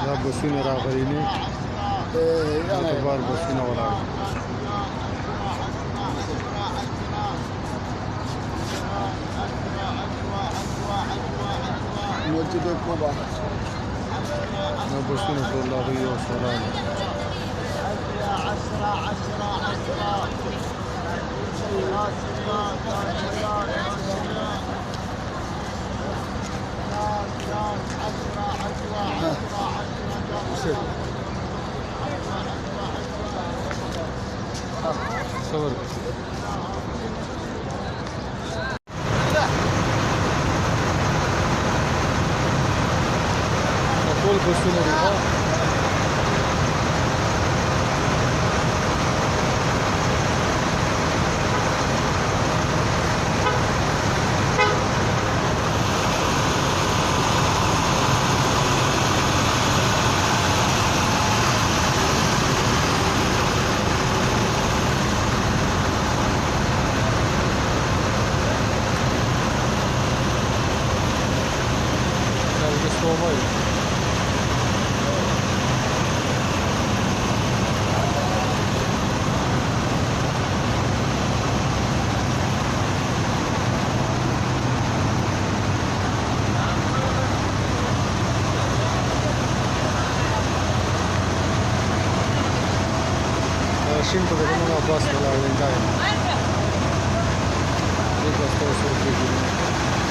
دا بسونه راغلي نه اعتبار بسونه ولاړ مسجد قباء دا بسونه ټول راغلي او سره 10 صور ټول بسونه دي Olmayı. Şimdi de bunun abbas dolarlarındayım. Bir hafta sonra